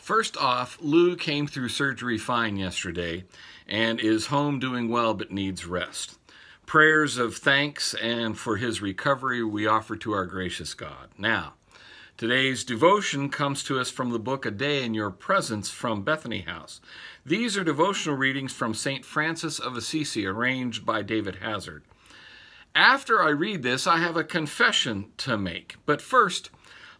First off, Lou came through surgery fine yesterday and is home doing well but needs rest. Prayers of thanks and for his recovery we offer to our gracious God. Now, today's devotion comes to us from the book A Day in Your Presence from Bethany House. These are devotional readings from St. Francis of Assisi, arranged by David Hazard. After I read this, I have a confession to make. But first,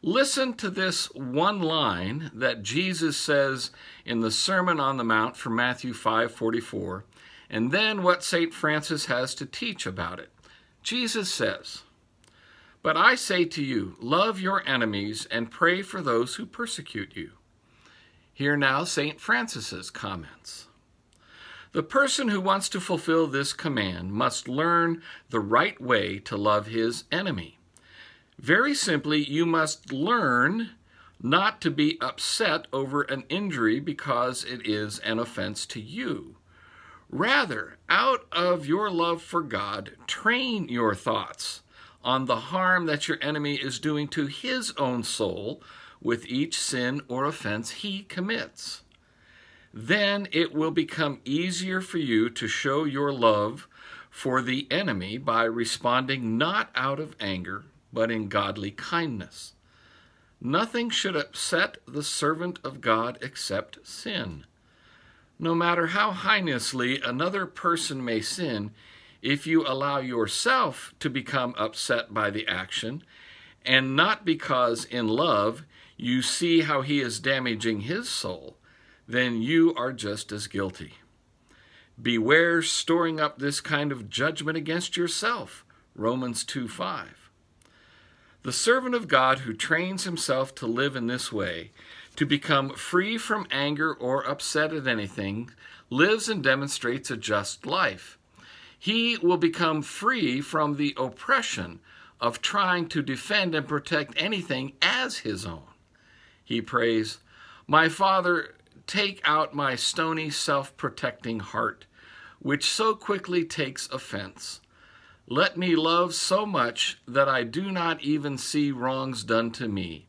listen to this one line that Jesus says in the Sermon on the Mount from Matthew 5:44, and then what St. Francis has to teach about it. Jesus says, "But I say to you, love your enemies and pray for those who persecute you." Hear now St. Francis's comments. The person who wants to fulfill this command must learn the right way to love his enemy. Very simply, you must learn not to be upset over an injury because it is an offense to you. Rather, out of your love for God, train your thoughts on the harm that your enemy is doing to his own soul with each sin or offense he commits. Then it will become easier for you to show your love for the enemy by responding not out of anger, but in godly kindness. Nothing should upset the servant of God except sin. No matter how heinously another person may sin, if you allow yourself to become upset by the action, and not because in love you see how he is damaging his soul, then you are just as guilty. Beware storing up this kind of judgment against yourself, Romans 2:5. The servant of God who trains himself to live in this way, to become free from anger or upset at anything, lives and demonstrates a just life. He will become free from the oppression of trying to defend and protect anything as his own. He prays, "My Father, take out my stony, self-protecting heart, which so quickly takes offense. Let me love so much that I do not even see wrongs done to me.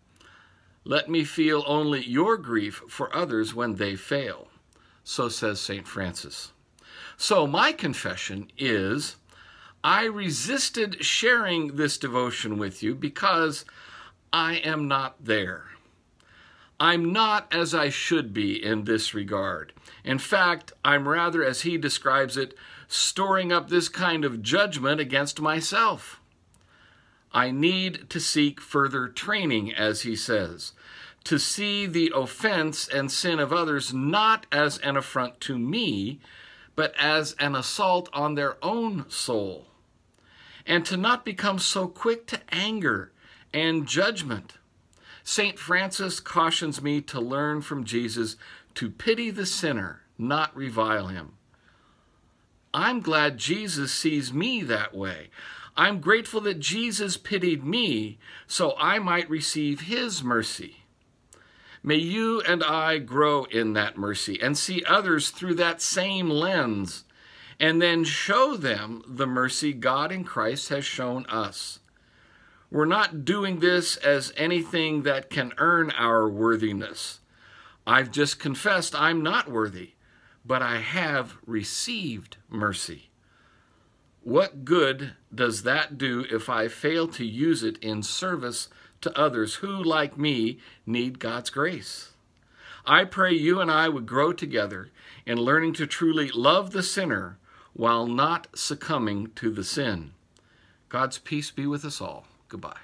Let me feel only your grief for others when they fail." So says St. Francis. So my confession is, I resisted sharing this devotion with you because I am not there. I'm not as I should be in this regard. In fact, I'm rather, as he describes it, storing up this kind of judgment against myself. I need to seek further training, as he says, to see the offense and sin of others not as an affront to me, but as an assault on their own soul, and to not become so quick to anger and judgment. St. Francis cautions me to learn from Jesus to pity the sinner, not revile him. I'm glad Jesus sees me that way. I'm grateful that Jesus pitied me so I might receive his mercy. May you and I grow in that mercy and see others through that same lens, and then show them the mercy God in Christ has shown us. We're not doing this as anything that can earn our worthiness. I've just confessed I'm not worthy, but I have received mercy. What good does that do if I fail to use it in service to others who, like me, need God's grace? I pray you and I would grow together in learning to truly love the sinner while not succumbing to the sin. God's peace be with us all. Goodbye.